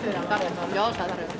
syödään tarjotaan. Joo, saa tarjota.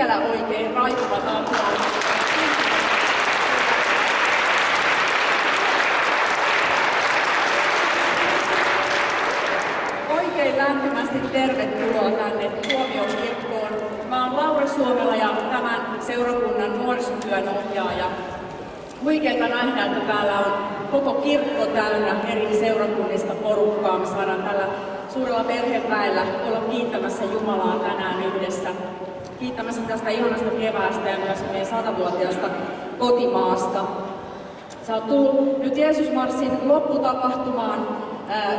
vielä oikein raipuvat aplodit. Oikein lämpimästi tervetuloa tänne Tuomiokirkkoon. Mä oon Laura Suomela ja tämän seurakunnan nuorisotyön ohjaaja. Huikeeta nähdä, että täällä on koko kirkko täynnä eri seurakunnista porukkaa. Me saadaan tällä suurella perheväellä olla kiittämässä Jumalaa tänään yhdessä. Kiittämässä tästä ihanasta keväästä ja myös meidän 100-vuotiaasta kotimaasta. Sä oot tullut nyt Jeesusmarssin lopputapahtumaan,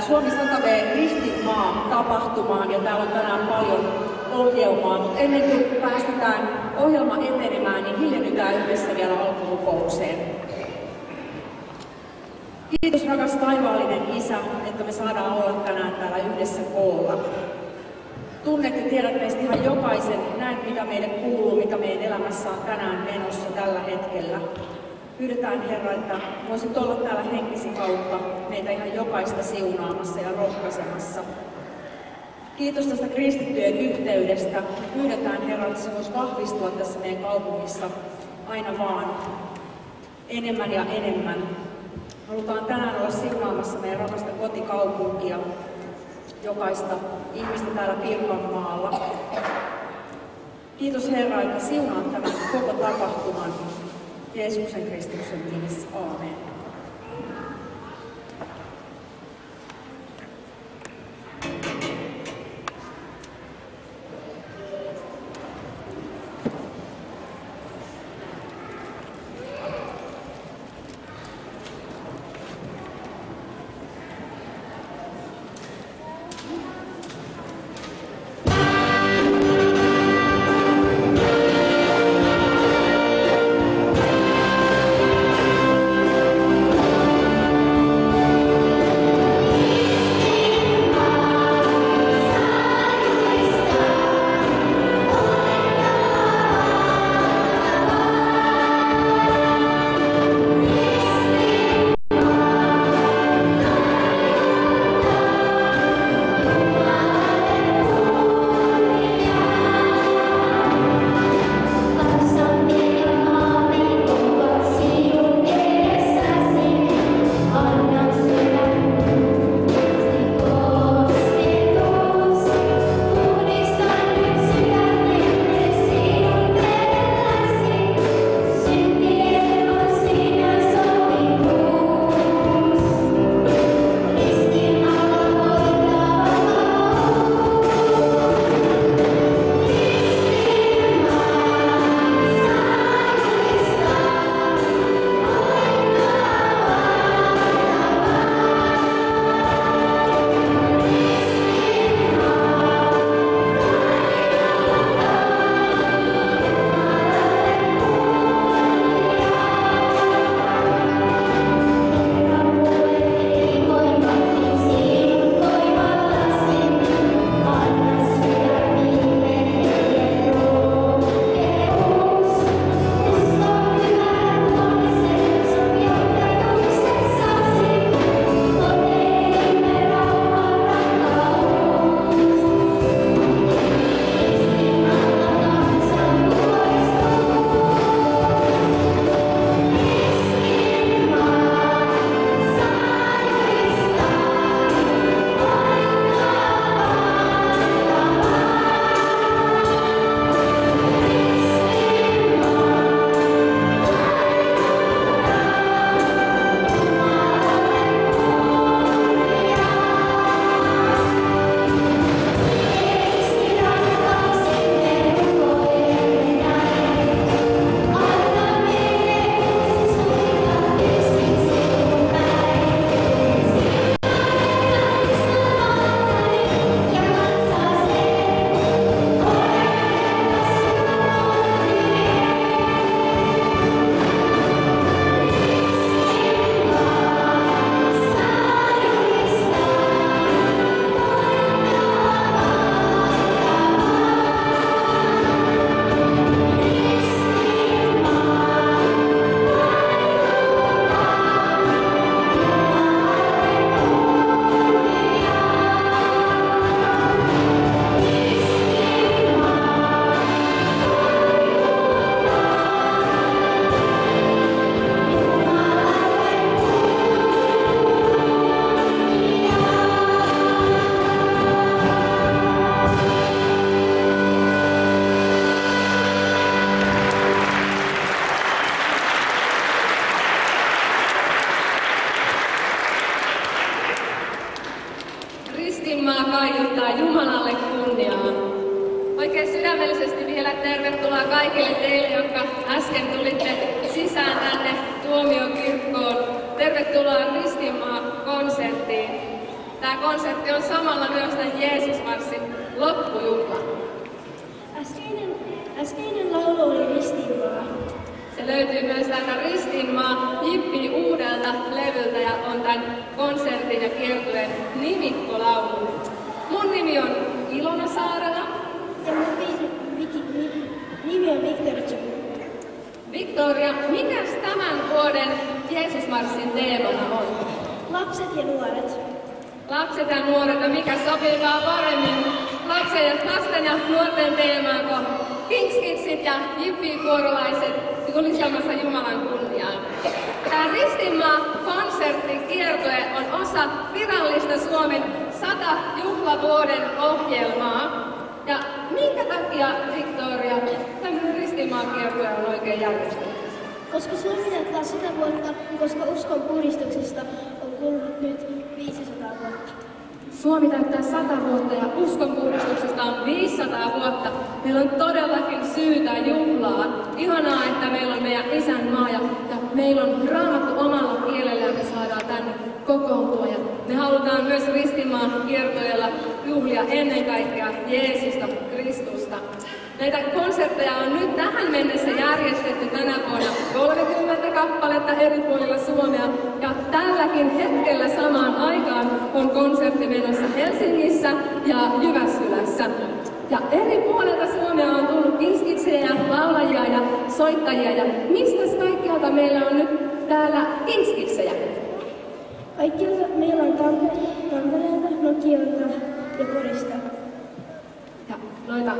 Suomi 100V Ristinmaa tapahtumaan, ja täällä on tänään paljon ohjelmaa. Mutta ennen kuin päästetään ohjelma etenemään, niin hiljennytään yhdessä vielä alkurukoukseen. Kiitos rakas taivaallinen Isä, että me saadaan olla tänään täällä yhdessä koolla. Tunnet ja tiedät meistä ihan jokaisen, näet mitä meille kuuluu, mikä meidän elämässä on tänään menossa tällä hetkellä. Pyydetään Herra, että voisit olla täällä henkisi kautta meitä ihan jokaista siunaamassa ja rohkaisemassa. Kiitos tästä kristittyjen yhteydestä. Pyydetään Herra, että se voisi vahvistua tässä meidän kaupungissa aina vaan enemmän ja enemmän. Halutaan tänään olla siunaamassa meidän rakasta kotikaupunkia, jokaista ihmistä täällä Pirkanmaalla. Kiitos Herra, että siunaat tämän koko tapahtuman. Jeesuksen Kristuksen nimessä. Aamen. Ristinmaa kaiuttaa Jumalalle kunniaa. Oikein sydämellisesti vielä tervetuloa kaikille teille, jotka äsken tulitte sisään tänne Tuomiokirkkoon. Tervetuloa Ristinmaa-konserttiin. Tämä konsertti on samalla myös tämän Jeesusmarssin loppujuhla. Äskeinen laulu oli Ristinmaa. Se löytyy myös täältä Ristinmaa Jippi uudelta levyltä ja on tämän konsertin ja kiertueen nimikkolaulu. Mun nimi on Ilona Saarela. Ja mun nimi on Victoria. Victoria, mikäs tämän vuoden Jeesusmarssin teemana on? Lapset ja nuoret. Lapset ja nuoret, ja mikä sopivaa paremmin lasten ja nuorten teemaan kuin Kings Kidsit ja Jippi-kuorolaiset julistamassa Jumalan kunniaan. Tämä Ristinmaa-konsertti kiertue on osa virallista Suomen 100-juhlavuoden ohjelmaa. Ja minkä takia, Victoria, tämmöinen Ristinmaa-kiertue on oikein järjestetty? Koska Suomi näyttää 100 vuotta, koska uskon puhdistuksesta on kulunut nyt 500 vuotta. Suomi täyttää 100 vuotta ja uskonpuhdistuksesta on 500 vuotta. Meillä on todellakin syytä juhlaa. Ihanaa, että meillä on meidän isänmaa ja meillä on raamattu omalla kielellä ja me saadaan tänne kokoontua. Ja me halutaan myös Ristinmaan kiertueella juhlia ennen kaikkea Jeesusta Kristusta. Näitä konsertteja on nyt tähän mennessä järjestetty tänä vuonna 30 kappaletta eri puolilla Suomea. Ja tälläkin hetkellä samaan aikaan on konsertti menossa Helsingissä ja Jyväskylässä. Ja eri puolilta Suomea on tullut kingskidsejä, laulajia ja soittajia. Ja mistä kaikkialta meillä on nyt täällä kingskidsejä? Kaikkialta meillä on Tampereelta, Nokialta ja Porista. Ja noita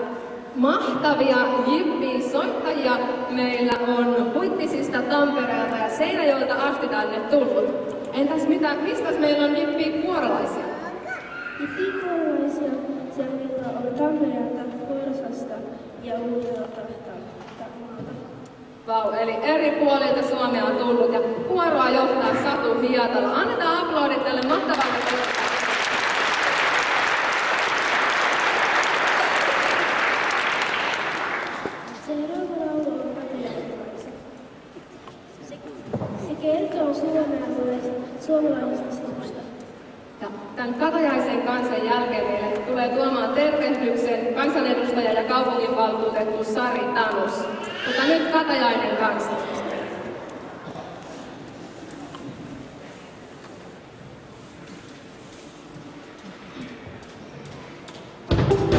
mahtavia Jippi-soittajia meillä on Huittisista, Tampereelta ja Seinäjoelta asti tänne tullut. Entäs mistä meillä on Jippi-kuorolaisia? Jippi-kuorolaisia meillä on Tampereelta, Forsasta ja Uudelta. Vau, eli eri puolilta Suomea on tullut ja kuoroa johtaa Satu Hietala. Annetaan aplodit tälle mahtavalle tehtävälle. Se kertoo suomalaisesta suvusta. Ja tämän Katajaisen kansan jälkeen meille tulee tuomaan tervehdyksen kansanedustaja ja kaupunginvaltuutettu Sari Tanus. Mutta nyt Katajainen kanssa. Thank you.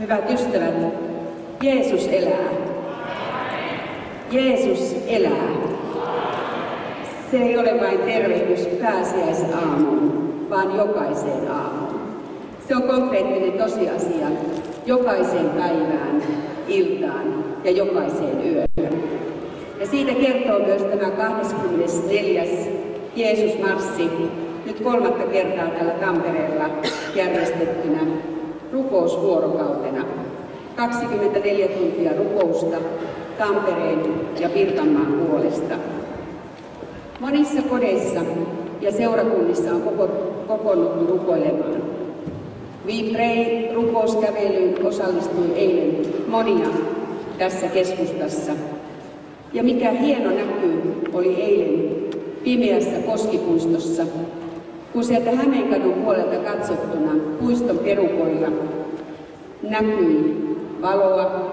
Hyvät ystävät, Jeesus elää. Jeesus elää. Se ei ole vain tervehdys pääsiäisaamuun, vaan jokaiseen aamuun. Se on konkreettinen tosiasia jokaiseen päivään, iltaan ja jokaiseen yöhön. Ja siitä kertoo myös tämä 24. Jeesusmarssi, nyt 3. kertaa täällä Tampereella järjestettynä rukousvuorokautena. 24 tuntia rukousta Tampereen ja Pirkanmaan puolesta. Monissa kodeissa ja seurakunnissa on kokoonnuttu rukoilemaan. We Pray -rukouskävelyyn osallistui eilen monia tässä keskustassa. Ja mikä hieno näky oli eilen pimeässä Koskipuistossa, kun sieltä Hämeenkadun puolelta katsottuna puiston perukoilla näkyi valoa,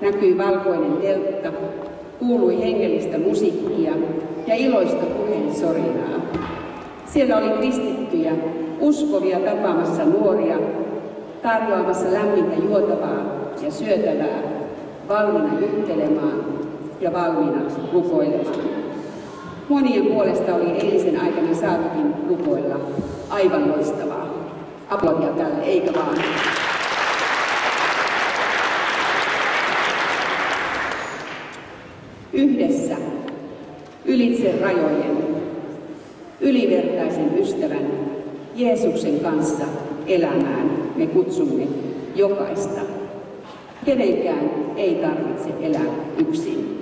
näkyi valkoinen teltta, kuului hengellistä musiikkia ja iloista puheensorinaa. Siellä oli kristittyjä, uskovia tapaamassa nuoria, tarjoamassa lämmintä juotavaa ja syötävää, valmiina juttelemaan ja valmiina rukoilemaan. Monien puolesta oli eilisen aikana saatukin rukoilla. Aivan loistavaa. Aplodia tälle, eikä vaan. Yhdessä, ylitse rajojen, ylivertaisen ystävän, Jeesuksen kanssa elämään me kutsumme jokaista. Kenenkään ei tarvitse elää yksin.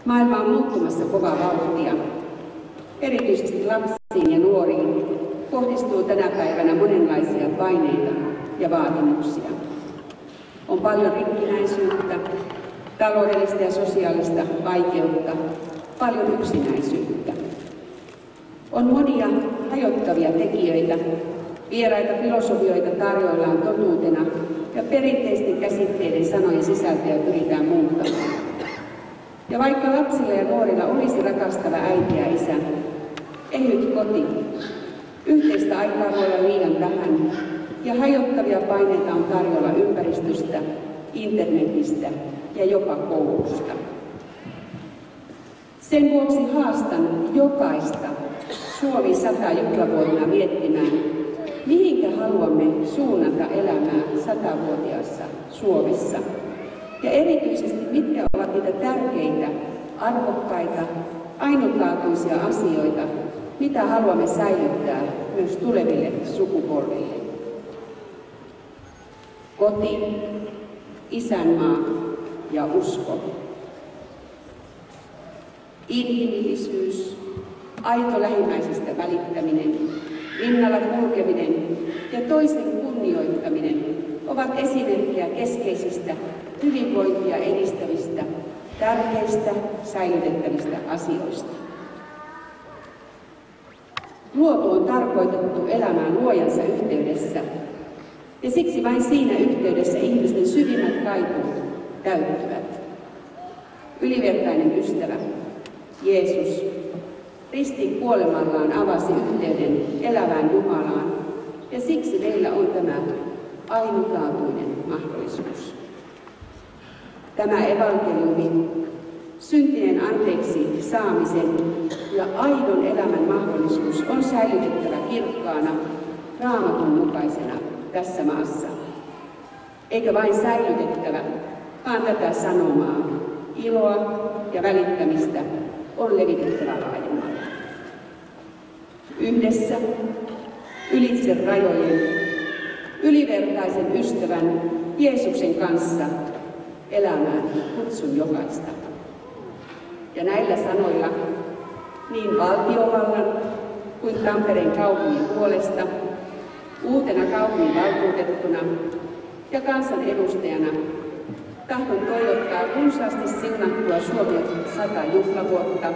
Maailma on muuttumassa kovaa vauhtia. Erityisesti lapsiin ja nuoriin kohdistuu tänä päivänä monenlaisia paineita ja vaatimuksia. On paljon rikkinäisyyttä, taloudellista ja sosiaalista vaikeutta, paljon yksinäisyyttä. On monia hajottavia tekijöitä, vieraita filosofioita tarjoillaan totuutena ja perinteisten käsitteiden sanojen sisältöjä pyritään muuttamaan. Ja vaikka lapsilla ja nuorilla olisi rakastava äiti ja isä, ehyt koti, yhteistä aikaa voi olla liian vähän ja hajottavia paineita on tarjolla ympäristöstä, internetistä ja jopa koulusta. Sen vuoksi haastan jokaista Suomi 100 juhlavuotena miettimään, mihinkä haluamme suunnata elämää 100-vuotiaassa Suomessa. Ja erityisesti mitkä ovat niitä tärkeitä, arvokkaita, ainutlaatuisia asioita, mitä haluamme säilyttää myös tuleville sukupolville. Koti, isänmaa ja usko. Inhimillisyys, aito lähimmäisestä välittäminen, rinnalla kulkeminen ja toisen kunnioittaminen ovat esimerkkejä keskeisistä hyvinvointia edistävistä, tärkeistä, säilytettävistä asioista. Luotu on tarkoitettu elämään luojansa yhteydessä, ja siksi vain siinä yhteydessä ihmisten syvimmät kaipuut täyttyvät. Ylivertainen ystävä, Jeesus, ristin kuolemallaan avasi yhteyden elävään Jumalaan, ja siksi meillä on tämä ainutlaatuinen mahdollisuus. Tämä evankeliumi, syntinen anteeksi saamisen ja aidon elämän mahdollisuus on säilytettävä kirkkaana, Raamatun mukaisena tässä maassa. Eikä vain säilytettävä, vaan tätä sanomaa, iloa ja välittämistä on levitettävä laajemmalle. Yhdessä, ylitse rajojen, ylivertaisen ystävän Jeesuksen kanssa elämään kutsun jokaista. Ja näillä sanoilla niin valtiovallan kuin Tampereen kaupungin puolesta, uutena kaupunginvaltuutettuna ja kansanedustajana tahdon toivottaa runsaasti siunattua Suomi 100 juhlavuotta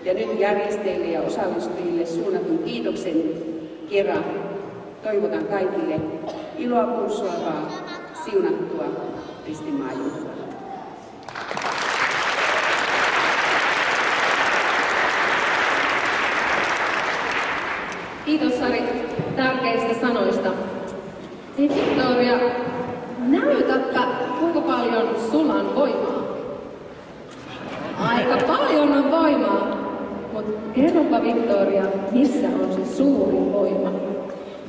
ja nyt järjestäjille ja osallistujille suunnatun kiitoksen kerran toivotan kaikille iloa pulssuavaa, siunattua ristinmaajuhlaa. Kiitos Sari tärkeistä sanoista. Niin Victoria, näytäpä kuinka paljon sulla on voimaa. Aika paljon on voimaa. Mut kerropa Victoria, missä on se suurin voima?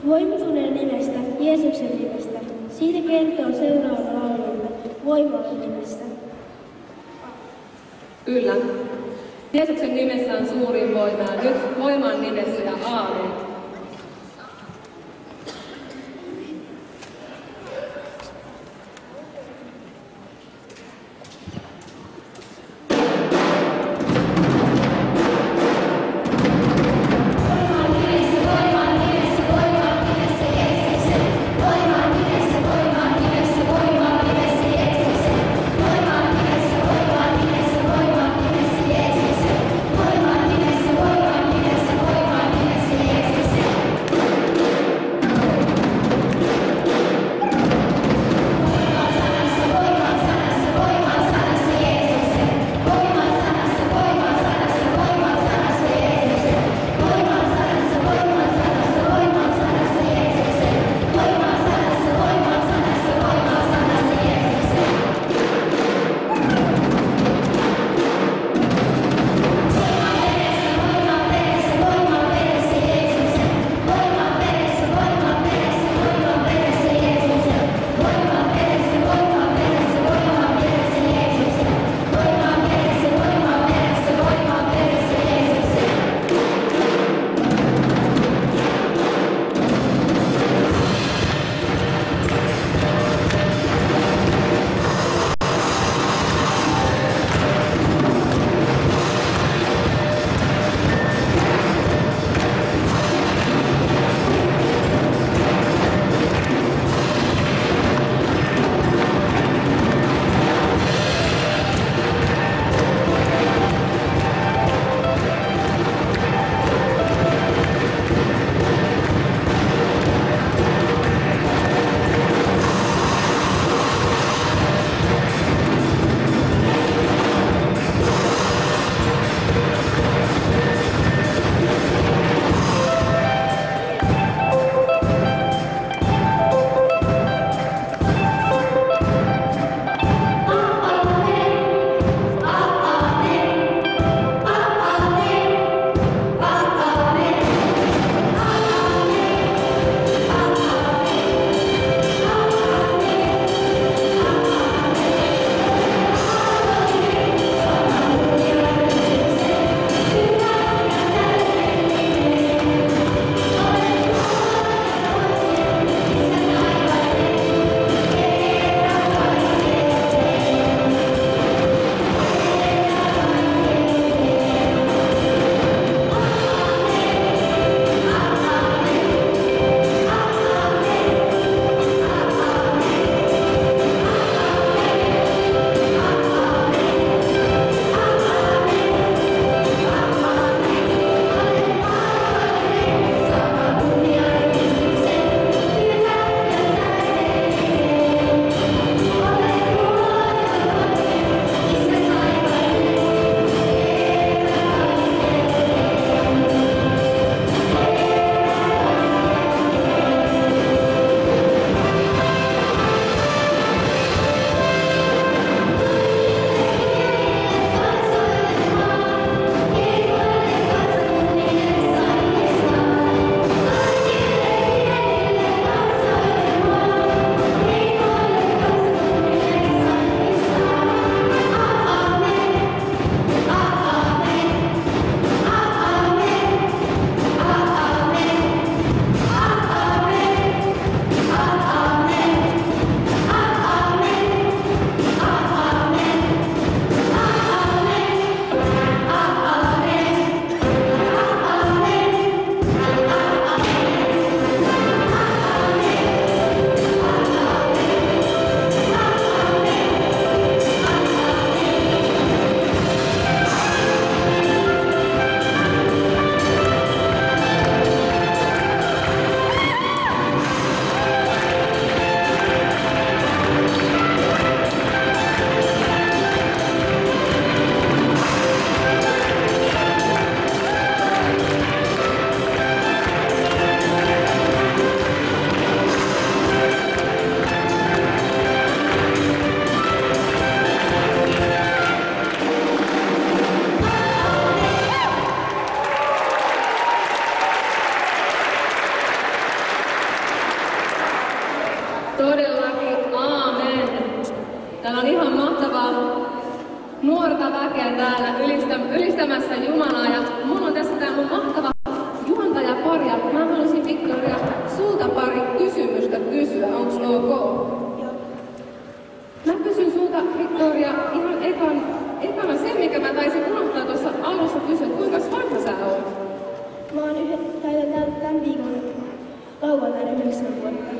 Voima tulee nimestä, Jeesuksen nimestä. Siitä kertoo seuraava laululle, voima on nimestä. Kyllä. Jeesuksen nimessä on suurin voima ja nyt voiman nimessä ja aamen. Voiman nimessä, Täällä on ihan mahtavaa nuorta väkeä täällä ylistämässä Jumalaa. Ja mulla on tässä tää mun mahtava juontajapari. Mä haluaisin, Victoria, sulta pari kysymystä kysyä. Onks ok? Mä kysyn sulta, Victoria, ihan ekana sen, mikä mä taisin unohtaa tuossa alussa kysyä, kuinka vanha sä oot? Mä oon tämän viikon lauantaina 9 vuotta.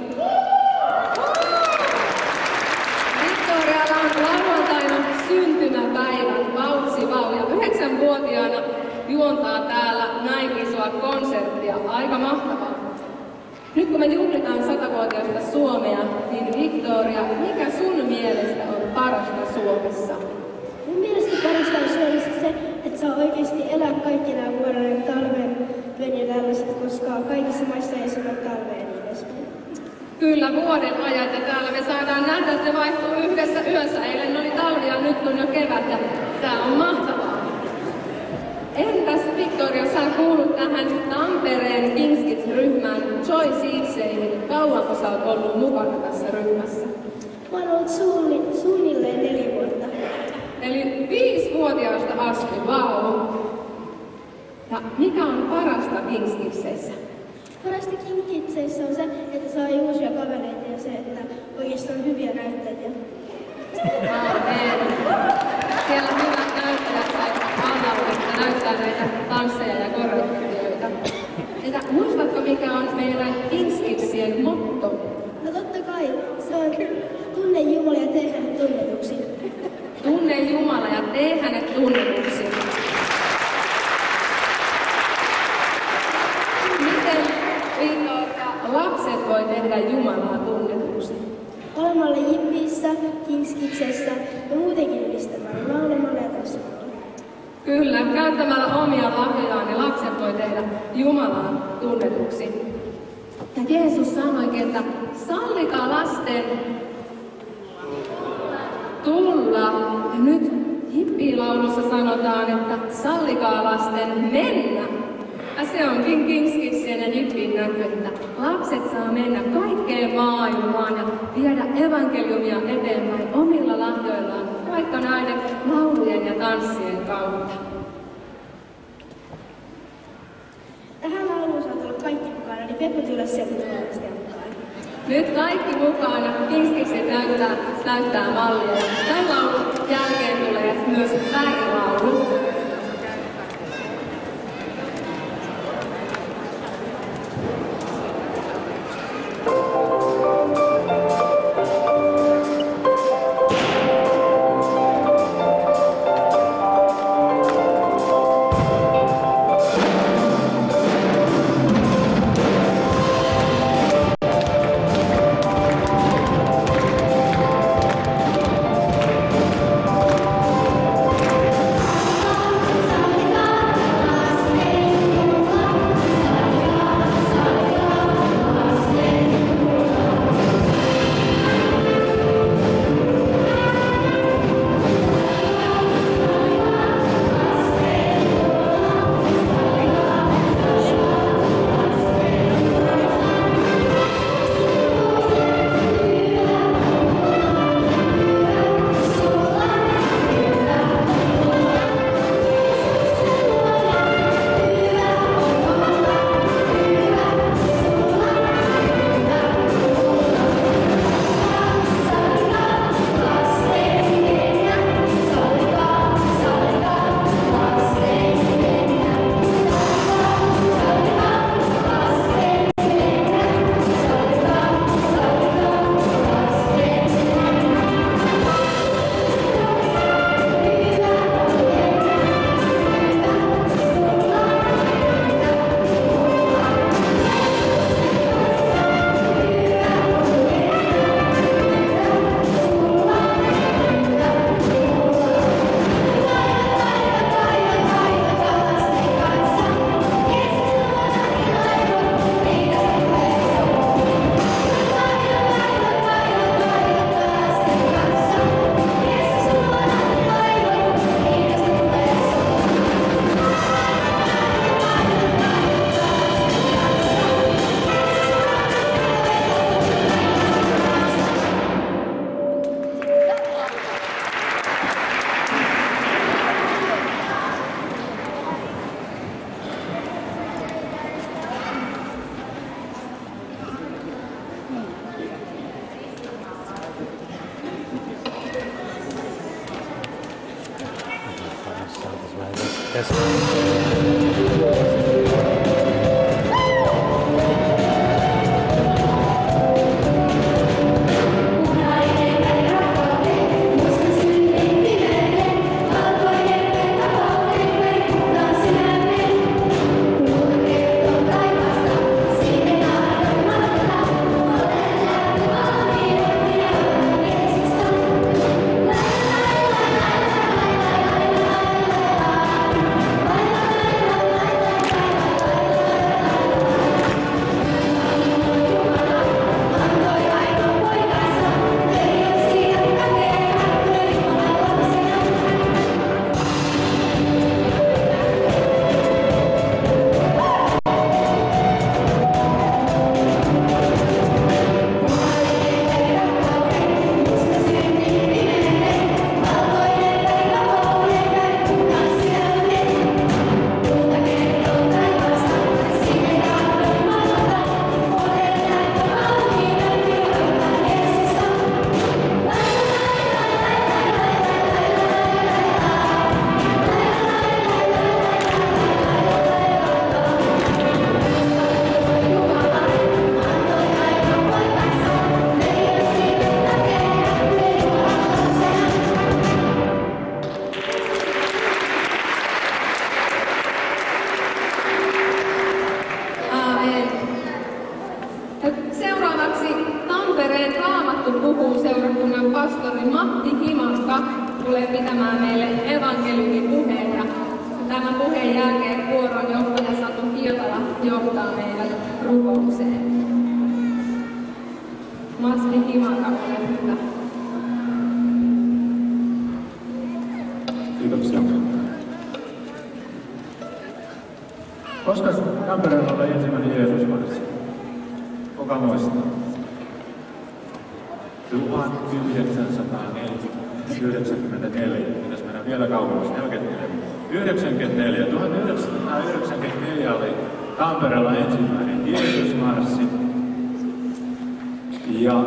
Victorialla on lauantaina syntymäpäivän vautsivau ja 9-vuotiaana juontaa täällä näin isoa konserttia. Aika mahtavaa. Nyt kun me juhlitaan 100-vuotiaista Suomea, niin Victoria, mikä sun mielestä on parasta Suomessa? Mun mielestä parasta on Suomessa se, että saa oikeasti elää kaikki nämä vuoden talven ja tällaiset, koska kaikissa maissa ei ole talvea niin edespäin. Kyllä, vuoden ajat ja täällä me saadaan nähdä, että ne vaihtuu yhdessä yössä. Eilen oli talvi ja nyt on jo kevät ja tää on mahtavaa. Entäs Victoria, sä kuulut tähän Tampereen Kings Kids-ryhmään Joy Seedseihin. Kauanko sä oot ollut mukana tässä ryhmässä? Mä oon ollut suunnilleen 4 vuotta. Eli 5-vuotiaasta asti, vau! Ja mikä on parasta Kings Kidseissä? Parasta Kings Kidseissä on se, että saa uusia kavereita ja se, että oikeastaan on hyviä näyttelijöitä. Siellä hyvät näyttelijät saivat mahdollisuutta näyttää näitä tansseja ja koreografioita. Entä muistatko, mikä on meidän Kings Kidsien motto? No totta kai, se on tunne Jumala ja tee hänet tunnetuksi. Tunne Jumala ja tee hänet tunnetuksi. Miten, Victoria, lapset voi tehdä Jumalaa tunnetuksi? Olemalla jippissä, Kings Kidsessä ja muutenkin ylistämällä, laulamalla ja tanssimalla. Kyllä, käyttämällä omia lahjojaan niin lapset voi tehdä Jumalaa tunnetuksi. Ja Jeesus sanoikin, että sallikaa lasten tulla. Ja nyt hippilaulussa sanotaan, että sallikaa lasten mennä. Ja se onkin Kings Kidsien ja jippin näky, että lapset saa mennä kaikkeen maailmaan ja viedä evankeliumia eteenpäin omilla lahjoillaan, vaikka näiden laulujen ja tanssien kautta. Tähän lauluun saa tulla kaikki mukana, niin Peppu tulee sieltä mukaan. Nyt kaikki mukaan ja Kings Kidsit näyttää mallia. Tämän laulun jälkeen tulee myös värilaulu. seurakunnan pastori Matti Himaska tulee pitämään meille evankeliumipuheen ja tämän puheen jälkeen vuoron johtaja Satu Kiotala johtaa meidät rukoukseen. Matti Himaska, ole hyvä. Kiitoksia. Koska Tampereella oli ensimmäinen Jeesusmarssi? Kuka muistaa? 1994. Pitäisi mennä vielä kauemmas. 1994 oli Tampereella ensimmäinen Jeesusmarssi. Ja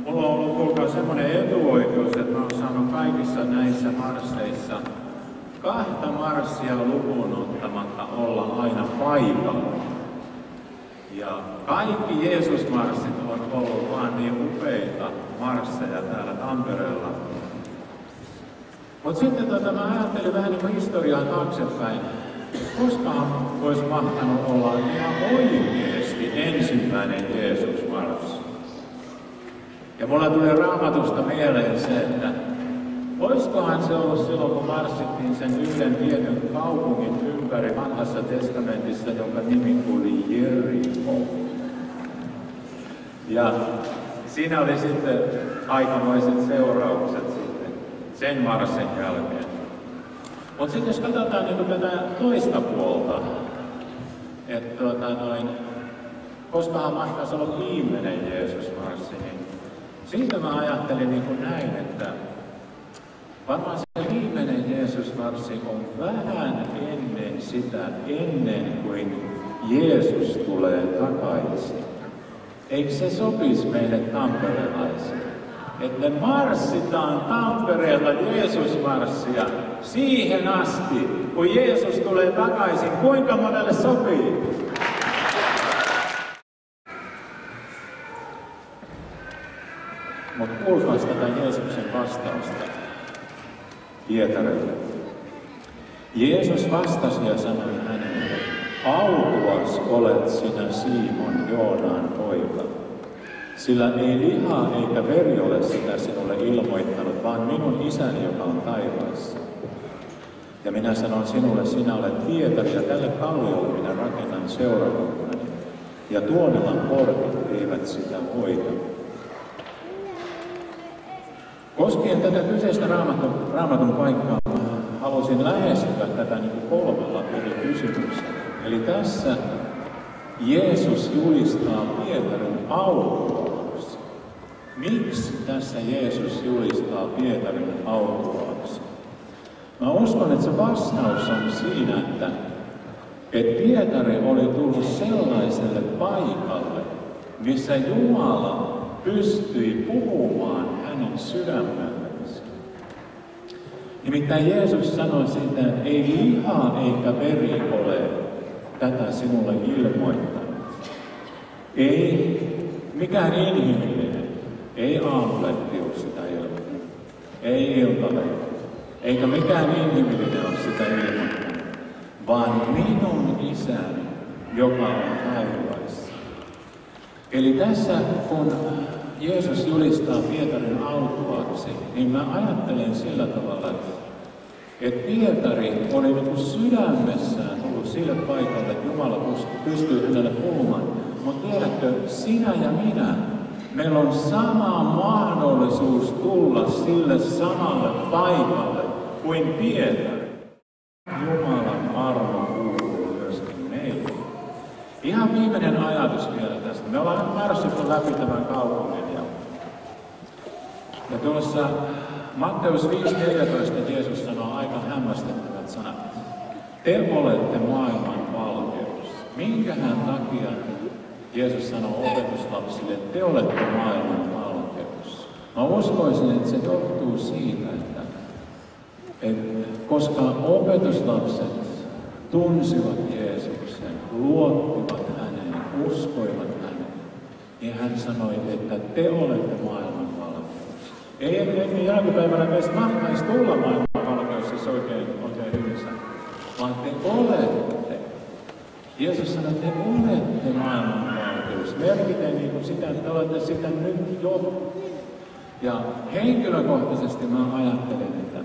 mulla on ollut kuulkaa semmoinen etuoikeus, että mä oon saanut kaikissa näissä marsseissa 2 marssia lukuun ottamatta olla aina paikalla. Ja kaikki Jeesusmarssit on ollut vaan niin upeita marsseja täällä Tampereella. Mutta sitten mä ajattelin vähän niin kuin historiaa taaksepäin. Koskaan olisi mahtanut olla ihan oikeasti ensimmäinen Jeesusmarssi. Ja mulla tuli Raamatusta mieleen se, että olisikohan se ollut silloin, kun marssittiin sen yhden tietyn kaupungin ympäri Vanhassa testamentissa, jonka nimi oli Jeriko. Ja siinä oli sitten aikamoiset seuraukset sitten sen marssin jälkeen. Mutta sitten jos katsotaan niin tätä toista puolta, että koskahan mahtaisi olla viimeinen Jeesusmarssi, niin siitä mä ajattelin niin kuin näin, että varmaan se viimeinen Jeesusmarssi on vähän ennen sitä, ennen kuin Jeesus tulee takaisin. Eikö se sopisi meille tamperelaisille? Että me marssitaan Tampereella Jeesusmarssia siihen asti, kun Jeesus tulee takaisin. Kuinka monelle sopii? Mutta kuulkaas tätä Jeesuksen vastausta Pietarille. Jeesus vastasi ja sanoi hänelle, autuas olet sinä Simon, Joonaan poika, sillä ei liha eikä veri ole sitä sinulle ilmoittanut, vaan minun isäni, joka on taivaassa. Ja minä sanon sinulle, sinä olet Pietari, ja tälle kalliolle minä rakennan seurakuntani, ja Tuonilan portit eivät sitä voita. Koskien tätä kyseistä raamatun paikkaa, halusin lähestyä tätä niin kuin 3 eri kysymyksellä. Eli tässä Jeesus julistaa Pietarin autuaaksi. Miksi tässä Jeesus julistaa Pietarin autuaaksi? Mä uskon, että se vastaus on siinä, että Pietari oli tullut sellaiselle paikalle, missä Jumala pystyi puhumaan hänen sydämellensä. Nimittäin Jeesus sanoi siitä, että ei liha eikä veri ole tätä sinulle ilmoittanut. Ei mikään inhimillinen, ei Aamulehti ole sitä ilmoittanut, ei Iltalehti, eikä mikään inhimillinen ole sitä ilmoittanut, vaan minun isäni, joka on taivaissa. Eli tässä, kun Jeesus julistaa Pietarin autuaaksi, niin mä ajattelen sillä tavalla, että Pietari oli niin kuin sydämessään tullut sille paikalle, että Jumala pystyy hänelle puhumaan. Mutta tiedätkö, sinä ja minä, meillä on sama mahdollisuus tulla sille samalle paikalle kuin Pietari. Jumalan armo kuuluu myöskin meille. Ihan viimeinen ajatus vielä tästä. Me ollaan nyt marssittu läpi tämän kaupungin. Ja tuossa Matteus 5.14 Jeesus sanoo aika hämmästyttävät sanat. Te olette maailman valkeus. Minkähän takia Jeesus sanoo opetuslapsille, että te olette maailman valkeus? Mä uskoisin, että se johtuu siitä, että koska opetuslapset tunsivat Jeesuksen, luottivat häneen, uskoivat häneen, niin hän sanoi, että te olette maailman valkeus. Ei jälkipäivänä meistä mahtaisi tulla maailman valkeus, siis oikein hyvissä, vaan te olette. Jeesus sanoi, että te olette maailman valkeus. Merkitään niin kuin sitä, että te olette sitä nyt jo. Ja henkilökohtaisesti mä ajattelen, että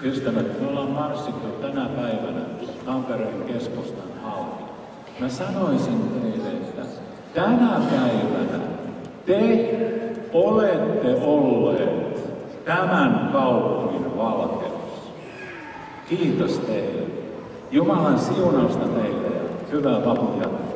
ystävät, me ollaan marssittu tänä päivänä Tampereen keskustan halki. Mä sanoisin teille, että tänä päivänä te olette olleet tämän kaupungin valkeus. Kiitos teille. Jumalan siunausta teille ja hyvää vapun jatkoa.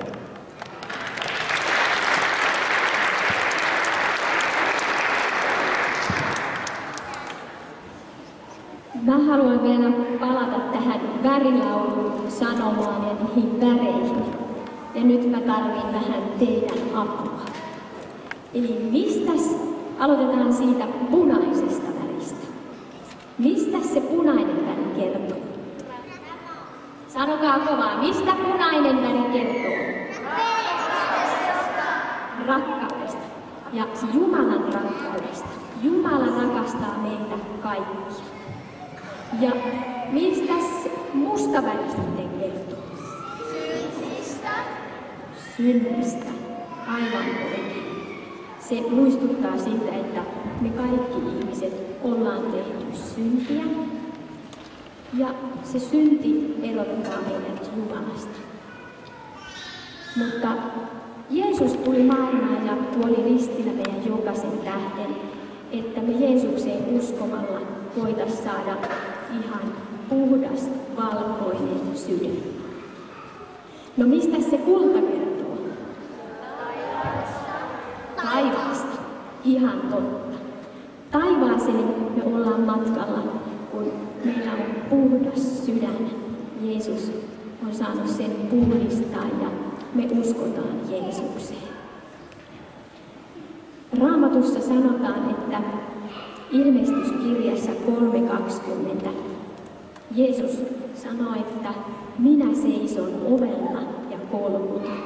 Mä haluan vielä palata tähän värilaulun sanomaan ja niihin väreihin. Ja nyt mä tarvin vähän teidän apua. Eli aloitetaan siitä punaisesta väristä. Mistä se punainen väri kertoo? Sanokaa kovaa, mistä punainen väri kertoo? Rakkaudesta. Ja Jumalan rakkaudesta. Jumala rakastaa meitä kaikkia. Ja mistä musta väri sitten kertoo? Synnistä. Aivan oikein. Se muistuttaa siitä, että me kaikki ihmiset ollaan tehty syntiä. Ja se synti erottaa meidät Jumalasta. Mutta Jeesus tuli maailmaan ja kuoli ristillä meidän jokaisen tähden, että me Jeesukseen uskomalla voitaisiin saada ihan puhdas, valkoinen sydän. No mistä se kulta kertoo? Taivaasta. Ihan totta. Taivaaseen me ollaan matkalla, kun meillä on puhdas sydän. Jeesus on saanut sen puhdistaa ja me uskotaan Jeesukseen. Raamatussa sanotaan, että Ilmestyskirjassa 3.20 Jeesus sanoi, että minä seison ovella ja kolkutan.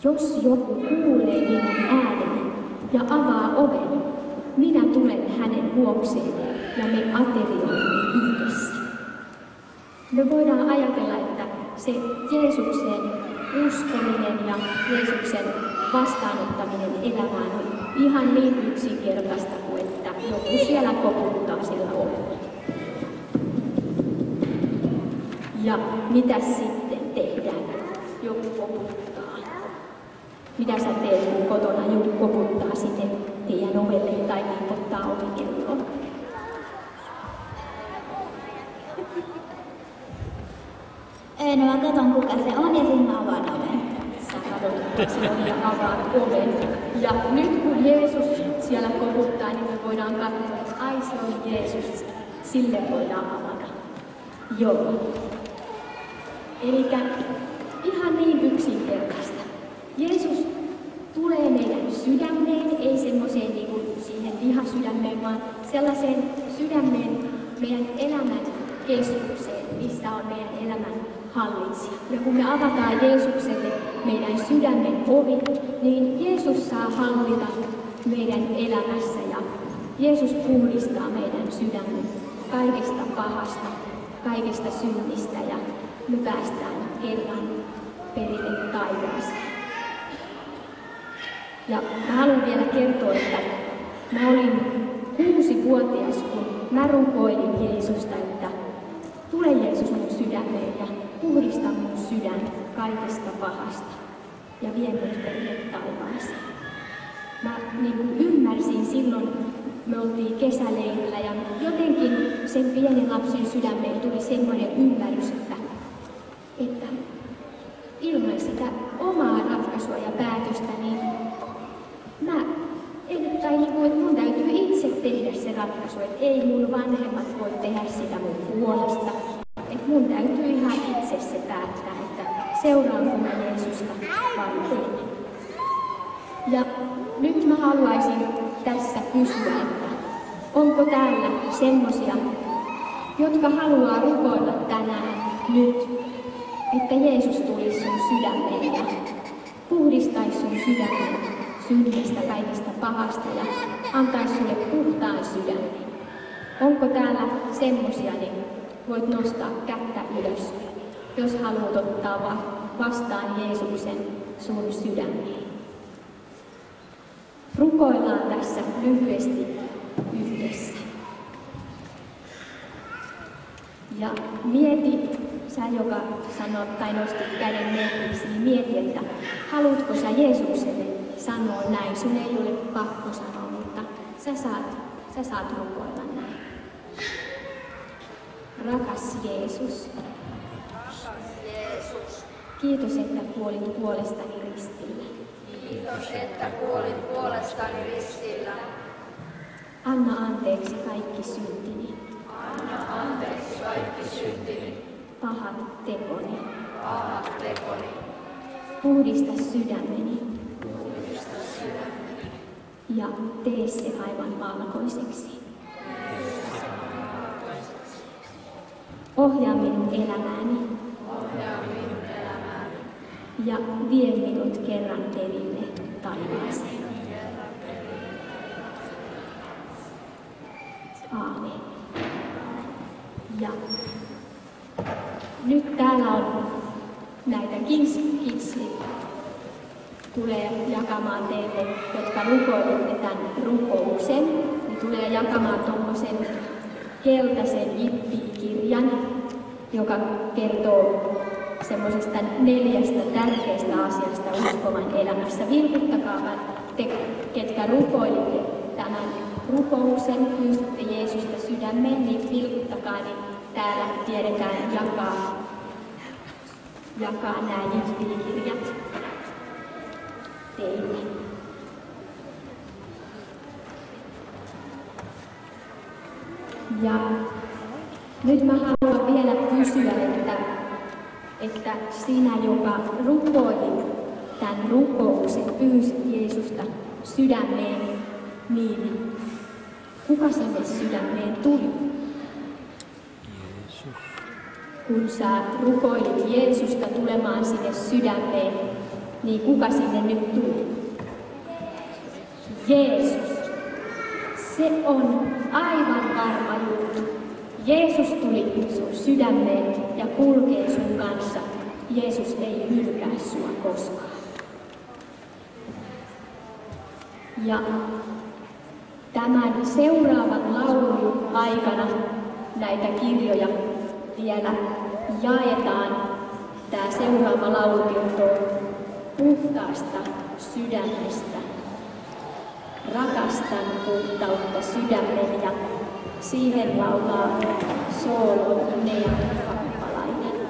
Jos joku kuulee minun ääneni ja avaa oven, minä tulen hänen luokseen ja me aterioimme yhdessä. Me voidaan ajatella, että se Jeesukseen uskominen ja Jeesuksen vastaanottaminen elämään on ihan niin yksinkertaista kuin, että joku siellä koputtaa siellä ovella. Ja mitä sitten tehdään? Joku koputtaa. Mitä sä teet, kun kotona joku koputtaa sitten teidän ovelle tai koputtaa ovikelloon? Ei, no mä katon kuka se on ja sitten avaan oven. Sä katot ja avaat oven. Ja nyt kun Jeesus siellä koputtaa, niin me voidaan katsoa, että ai se on Jeesus. Sille voidaan avata. Joo. Elikkä ihan niin yksinkertaista. Jeesus tulee meidän sydämeen, ei semmoiseen niin kuin siihen lihasydämeen, vaan sellaiseen sydämeen meidän elämän keskukseen, missä on meidän elämän hallitsija. Ja kun me avataan Jeesukselle meidän sydämen ovi, niin Jeesus saa hallita meidän elämässä ja Jeesus puhdistaa meidän sydämen kaikesta pahasta, kaikesta synnistä ja me päästään kerran perille taivaaseen. Ja mä haluan vielä kertoa, että mä olin 6-vuotias, kun mä rukoilin Jeesusta, että tule Jeesus mun sydämeen ja puhdista mun sydän kaikesta pahasta ja vie mut perille taivaaseen. Mä ymmärsin silloin, me oltiin kesäleirillä ja jotenkin sen pienen lapsen sydämeen tuli semmoinen ymmärrys, että ilman sitä omaa ratkaisua ja päätöstä, niin mun täytyy itse tehdä se ratkaisu, että ei mun vanhemmat voi tehdä sitä mun puolesta. Että mun täytyy ihan itse se päättää, että seuraanko mä Jeesusta vai en. Ja nyt mä haluaisin tässä kysyä, että onko täällä semmosia, jotka haluaa rukoilla tänään nyt, että Jeesus tulisi sun sydämeen ja puhdistaisi sun sydämen synnestä, kaikesta pahasta ja antaisi sulle puhtaan sydämen. Onko täällä semmosia, niin voit nostaa kättä ylös, jos haluat ottaa vastaan Jeesuksen sun sydämeen. Rukoillaan tässä lyhyesti yhdessä. Ja mieti, sä joka sanot tai nostit käden merkiksi, niin mieti, että haluatko sä Jeesukselle sanoa näin. Sun ei ole pakko sanoa, mutta sä saat rukoilla näin. Rakas Jeesus. Kiitos, että kuolit puolestani ristillä. Kiitos, että kuolit puolestani ristillä. Anna anteeksi kaikki syntini. Anna anteeksi kaikki syntini. Pahat tekoni. Pahat tekoni. Puhdista sydämeni. Puhdista sydämeni. Ja tee se aivan valkoiseksi. Ohjaa minun elämääni. Ohjaa minun elämääni. Ja vie minut kerran perille taivaaseen. Aamen. Ja nyt täällä on näitä kidsli tulee jakamaan teille, jotka rukoilitte tämän rukouksen. Ne tulee jakamaan tuommoisen keltaisen jippikirjan, joka kertoo semmoisesta 4 tärkeästä asiasta uskovan elämässä. Vilkuttakaa te, ketkä rukoilitte tämän rukouksen, pyysitte Jeesusta sydämeen, niin vilkuttakaa, niin täällä tiedetään jakaa nämä jippikirjat teille. Ja nyt mä haluan vielä kysyä, että sinä, joka rukoilit tämän rukouksen, pyysit Jeesusta sydämeen, niin kuka sinne sydämeen tuli? Kun sä rukoilit Jeesusta tulemaan sinne sydämeen, niin kuka sinne nyt tuli? Jeesus. Se on aivan varma juttu. Jeesus tuli sun sydämeen ja kulkee sun kanssa. Jeesus ei hylkää sua koskaan. Ja tämän seuraavan laulun aikana näitä kirjoja vielä jaetaan. Tämä seuraava laulu kertoo puhtaasta sydämestä. Rakastan puhtautta sydämen ja siihen laulaa soolon Nea-kappalainen.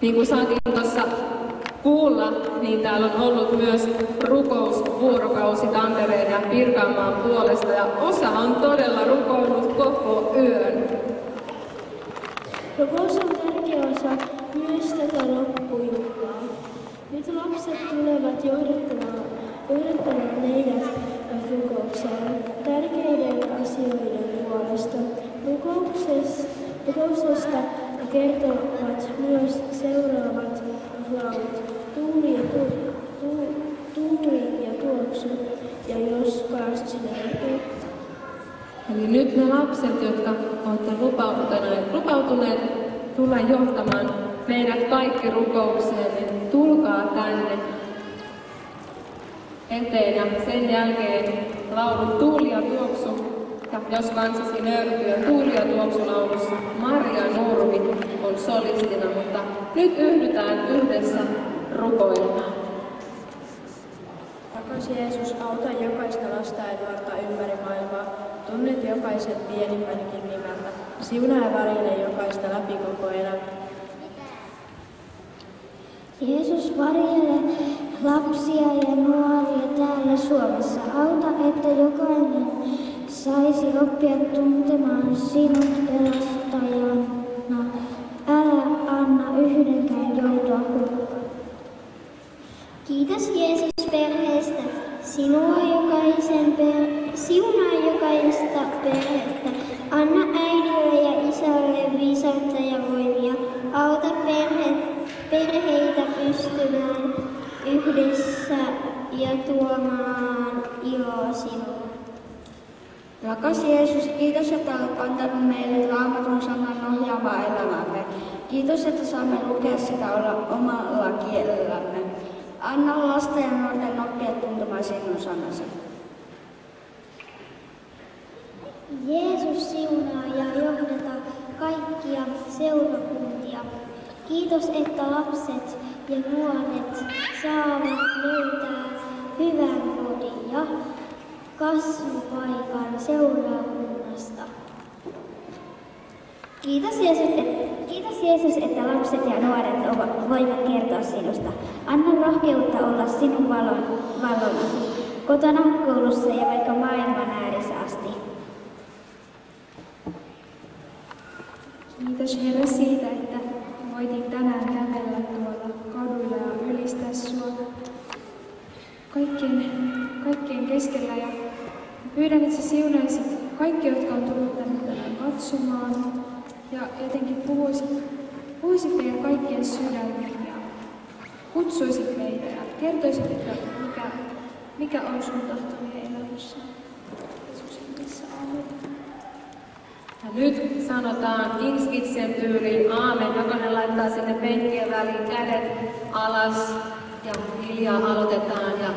Niin kuin saatiin tuossa kuulla, niin täällä on ollut myös rukousvuorokausi Tampereen ja Pirkanmaan puolesta ja osa on todella rukoillut koko yön. Rukous on tärkeä osa myös tätä loppujuhlaa. Nyt lapset tulevat johdattamaan meidät rukoukseen tärkeiden asioiden puolesta. Rukouksesta kertovat myös seuraavat laulut. Tuuli ja tuoksu ja jos kasvaa. Eli nyt ne lapset, jotka olette lupautuneet tulla johtamaan meidät kaikki rukoukseen, niin tulkaa tänne eteen ja sen jälkeen laulu Tuuli ja tuoksu. Ja jos kansasi nöyrtyy Tuuli ja tuoksu laulussa Maria Nurmi on solistina, mutta nyt yhdytään yhdessä rukoilemaan. Rakas Jeesus, auta jokaista lasta ja nuorta ympäri maailmaa. Tunnet jokaisen pienimmänkin nimeltä. Siunaa ja varjele jokaista läpi koko elämä. Jeesus, varjele lapsia ja nuoria täällä Suomessa. Auta, että jokainen saisi oppia tuntemaan sinut pelastajana. Älä anna yhdenkään joutua hukkaan. Kiitos Jeesus perheestä. Siunaa jokaista perhettä. Anna äidille ja isälle viisautta ja voimia. Auta perheitä pystymään yhdessä ja tuomaan iloa sinulle. Rakas Jeesus, kiitos, että olet antanut meille Raamatun sanan ohjaamaan elämämme. Kiitos, että saamme lukea sitä omalla kielellämme. Anna lasten ja nuorten oppia tuntemaan sinun sanasi. Jeesus siunaa ja johdata kaikkia seurakuntia. Kiitos, että lapset ja nuoret saavat löytää hyvän kodin ja kasvupaikan seurakunnasta. Kiitos Jeesus, että lapset ja nuoret voivat kertoa sinusta. Anna rohkeutta olla sinun valonasi, kotona, koulussa ja vaikka maailman ääressä asti. Kiitos Herra siitä, että voitin tänään kävellä tuolla kaduilla ja ylistää sinua kaikkien keskellä. Ja pyydän, että sä siunaisit kaikki, jotka on tullut tänne katsomaan. Ja jotenkin puhuisit meidän kaikkien sydämiin ja kutsuisit meitä ja kertoisit, että mikä on sun tahto meidän elämässä. Jeesuksen nimessä, aamen. Ja nyt sanotaan Kingskitsen tyyliin aamen. Jokainen laittaa sinne penkkien väliin kädet alas ja hiljaa aloitetaan. Ja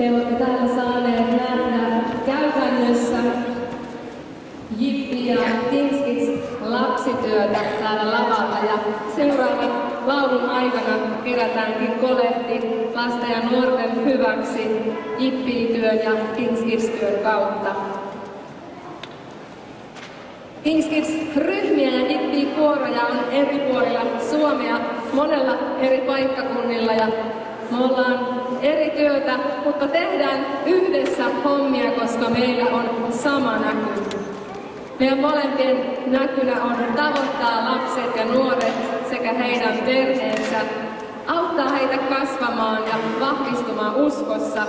Te olette täällä saaneet nähdä käytännössä Jippi ja Tinskits lapsityötä täällä lavalla ja seuraavan laulun aikana kerätäänkin kolehti lasten ja nuorten hyväksi Jippi-työn ja Tinskits-työn kautta. Tinskits-ryhmiä ja Jippi-kuoroja on eri puolilla Suomea monella eri paikkakunnilla ja me ollaan eri työtä, mutta tehdään yhdessä hommia, koska meillä on sama näky. Meidän molempien näkynä on tavoittaa lapset ja nuoret sekä heidän perheensä, auttaa heitä kasvamaan ja vahvistumaan uskossa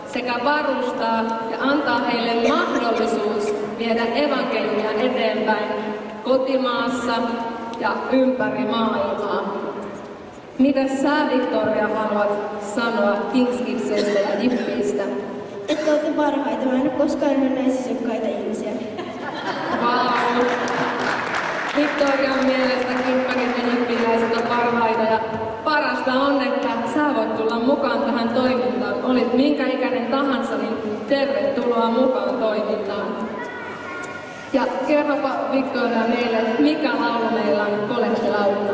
sekä varustaa ja antaa heille mahdollisuus viedä evankeliumia eteenpäin kotimaassa ja ympäri maailmaa. Mitä sä, Victoria, haluat sanoa Tinskitsestä ja Jippistä? Että olette parhaita. Mä en ole koskaan nähnyt näin sisukkaita ihmisiä. Vau! Victorian mielestä kimpparit ja jippiläiset on parhaita ja parasta on, että sä voit tulla mukaan tähän toimintaan. Olit minkä ikäinen tahansa, niin tervetuloa mukaan toimintaan. Ja kerropa Victoria meille, mikä laulu meillä on kolehtilauluna.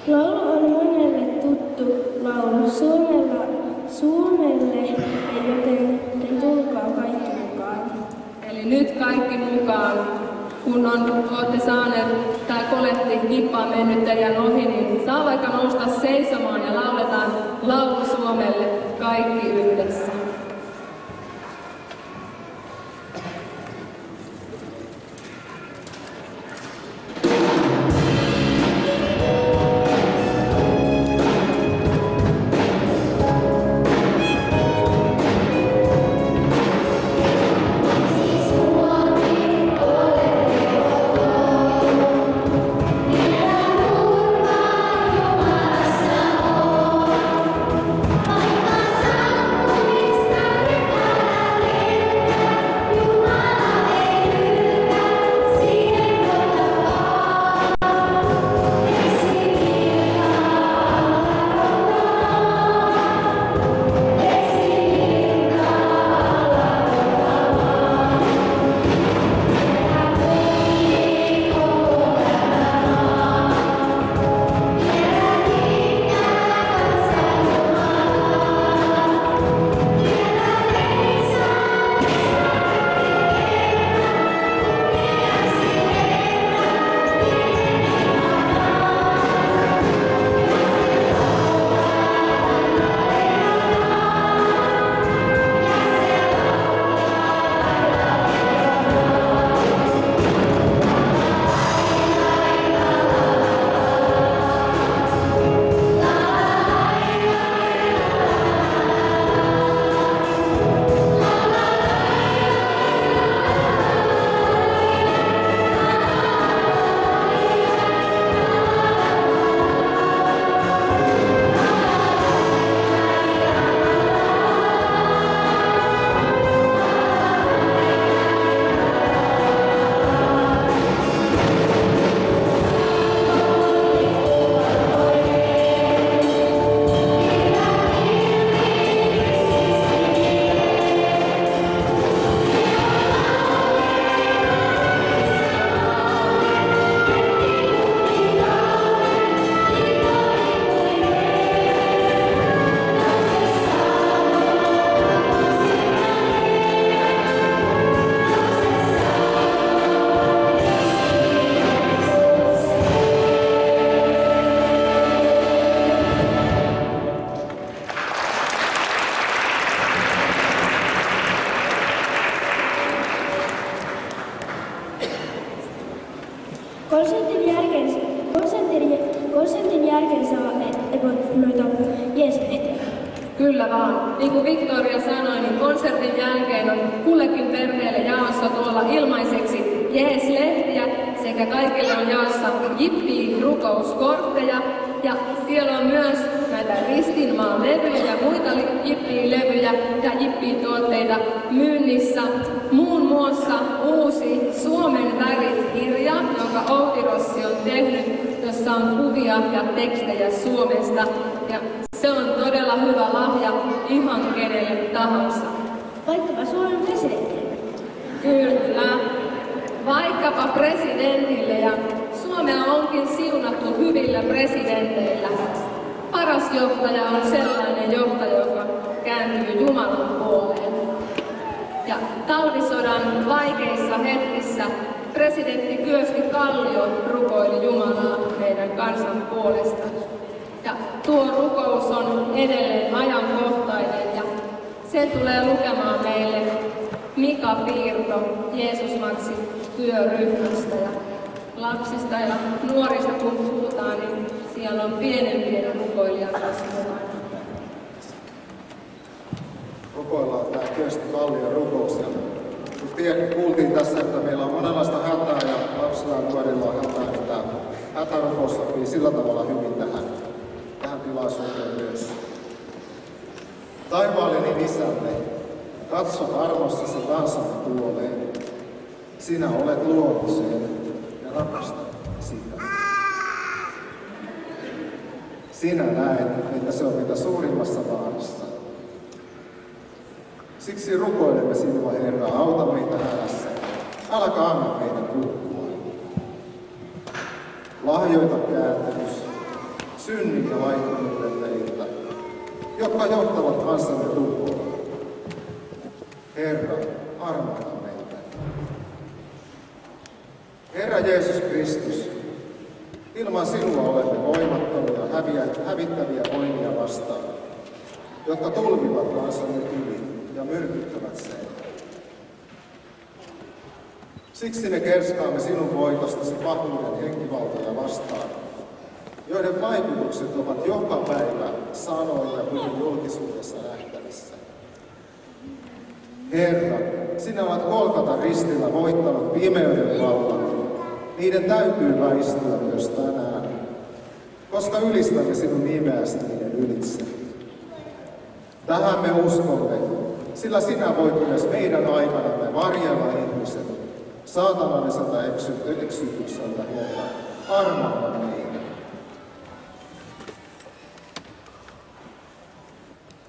Laulu on monelle tuttu laulu Suomelle, joten tulkaa kaikki mukaan. Eli nyt kaikki mukaan. Kun olette saaneet tää kolehti kippaa mennyt teidän ohi, niin saa vaikka nousta seisomaan ja lauletaan laulu Suomelle kaikki yhdessä. Konsertin jälkeen saa noita jeeslehtiä. Kyllä vaan. Niin kuin Victoria sanoi, niin konsertin jälkeen on kullekin perheelle jaossa tuolla ilmaiseksi jeeslehtiä sekä kaikille on jaossa Jippi-rukouskortteja. Ja siellä on myös näitä Ristinmaan-levyjä ja muita Jippi-levyjä ja Jippi-tuotteita myynnissä. Muun muassa uusi Suomen värit-kirja, jonka Outi Rossi on tehnyt, jossa on kuvia ja tekstejä Suomesta. Ja Se on todella hyvä lahja ihan kenelle tahansa. Vaikkapa Suomen presidentille. Kyllä. Vaikkapa presidentille, ja Suomea onkin siunattu hyvillä presidenteillä. Paras johtaja on sellainen johtaja, joka kääntyy Jumalan puoleen. Ja talvisodan vaikeissa hetkissä presidentti Kyösti Kallio rukoili Jumalaa meidän kansan puolesta. Ja tuo rukous on edelleen ajankohtainen, ja se tulee lukemaan meille Mika Piirto Jeesusmaksi työryhmästä. Ja lapsista ja nuorista kun puhutaan, niin siellä on pienen rukoilija myös mukana. Rukoillaan tämä Kyösti Kallion rukous. Kuultiin tässä, että meillä on monenlaista hätää ja lapsilla ja nuorilla on hätää, niin tämä hätärukous sopii sillä tavalla hyvin tähän tilaisuuteen myös. Taivaallinen Isämme, katso armossasi kansamme puoleen. Sinä olet luonut sen ja rakastat sitä. Sinä näet, että se on mitä suurimmassa vaarassa. Siksi rukoilemme sinua, Herra, auta meitä hädässä. Äläkä anna meidän kukkua. Lahjoita kääntymys, synnin ja laittomuuden teiltä, jotka johtavat kanssamme tuhoon. Herra, armahda meitä. Herra Jeesus Kristus, ilman sinua olemme voimattomia, hävittäviä voimia vastaan, jotka tulvivat kansamme yli ja myrkyttävät sen. Siksi me kerskaamme sinun voitostasi pahuuden henkivaltoja vastaan, joiden vaikutukset ovat joka päivä sanoja kuin julkisuudessa nähtävissä. Herra, sinä olet Golgatan ristillä voittanut pimeyden vallan. Niiden täytyy väistyä myös tänään, koska ylistämme sinun nimeäsi niiden ylitse. Tähän me uskomme, sillä sinä voit myös meidän aikanamme varjella ihmiset saatanalliselta eksytykseltä, Herra, armahda meitä.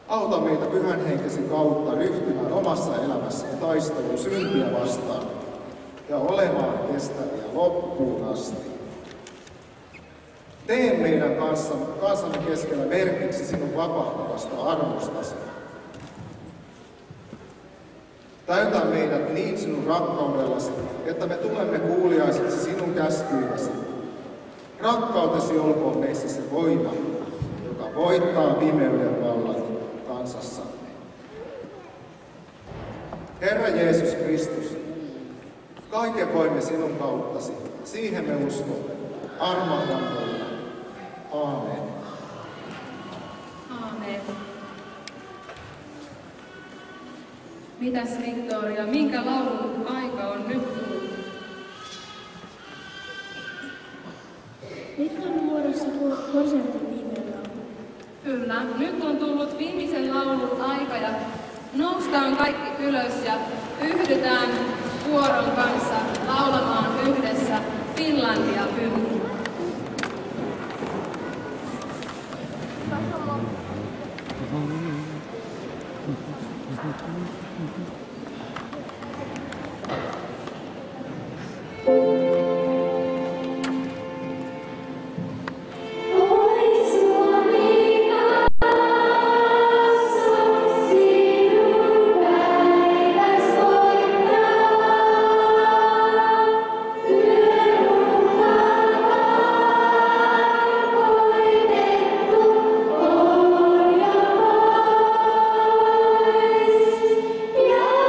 Auta meitä pyhän henkesi kautta ryhtymään omassa elämässämme taisteluun syntiä vastaan ja olemaan kestäviä loppuun asti. Tee meidän kanssamme keskellä merkiksi sinun vapahtavasta armostasi. Täytä meidät niin sinun rakkaudellasi, että me tulemme kuuliaisiksi sinun käskyillesi. Rakkautesi olkoon meissä se voima, joka voittaa pimeyden vallan kansassamme. Herra Jeesus Kristus, kaiken voimme sinun kauttasi. Siihen me uskomme. Armahda meitä. Aamen. Aamen. Mitäs Victoria, minkä laulun aika on nyt tullut? Nyt on vuorossa Korsentin viimeinen laulu. Kyllä, nyt on tullut viimeisen laulun aika ja noustaan kaikki ylös ja yhdytään vuoron kanssa laulamaan yhdessä Finlandia-hymniä. Yeah.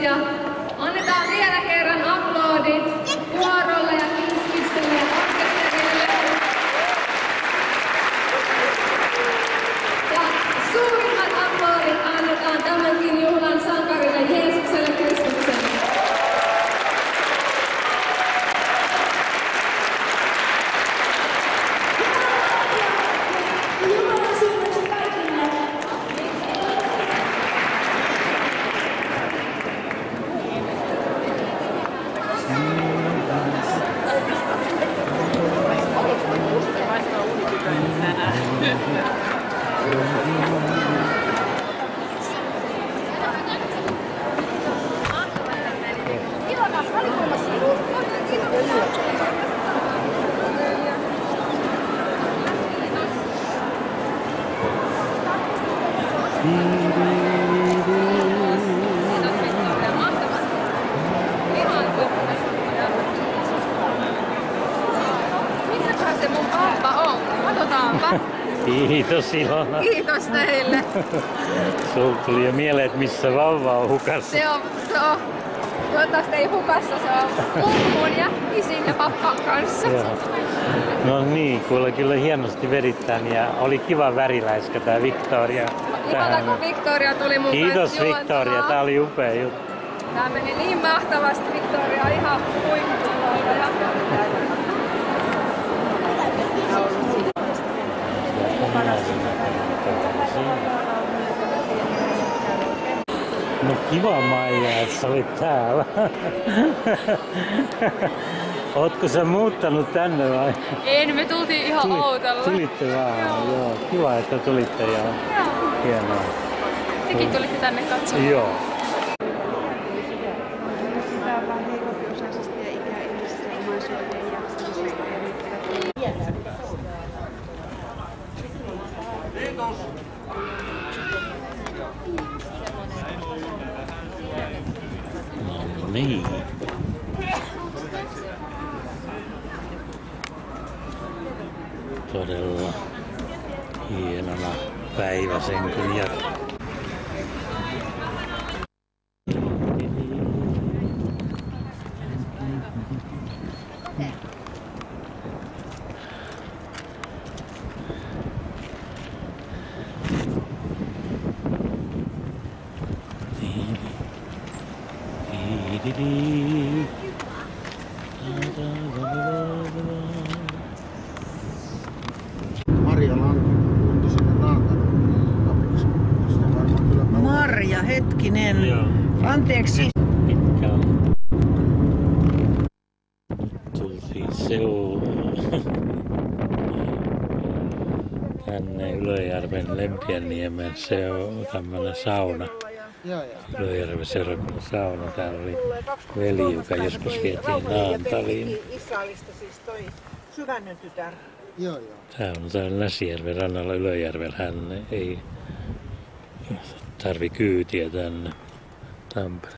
ja annetaan vielä kerran aplodit kuorolle ja Kingspistelle ja orkesterille. Ja suurimmat aplodit annetaan tämänkin juhlan sankarille Jeesukselle Kristukselle. Missäköhän se mun pappa on? Katsotaanpa. Kiitos Ilona. Kiitos teille. Sulla tuli jo mieleen, että missä vauva on hukassa. Se on. Toivottavasti ei hukassa, se on mummun ja isin ja pappan kanssa. Joo. No niin, kuule kyllä hienosti vedit tän ja oli kiva väriläiskä tää Victoria. Ihana kun Victoria tuli mun Kiitos kanssa juontamaan. Victoria, tää oli upea juttu. Tää meni niin mahtavasti, Victoria, ihan huippuluoja. No kiva Maija, että sä olit täällä. Ootko sä muuttanut tänne vai? En, me tultiin ihan autolla. Tulitte vaan, joo. Kiva, että tulitte ja hienoa. Tekin tulitte tänne katsomaan. Joo. Vaan heikompiosaisista ja ikäihmisistä omaisuuden jaksamisesta ja No niin. Todella hienona päivä sen kun jatkuu. Marja Lankinen muutti sinne Naantalon. Marja, hetkinen. Joo. Anteeksi. Pitkä on. Tultiin Seulaan. Tänne Ylöjärven Lempiänniemen se on tämmönen sauna. Ylöjärven seurakunnan sauna. Täällä oli veli, joka joskus vietiin Naantaliin. Israelista siis toi Syvännön tytär. Joo. Tää on täällä Näsijärven rannalla Ylöjärvellä. Hän ei tarvi kyytiä tänne Tampereen.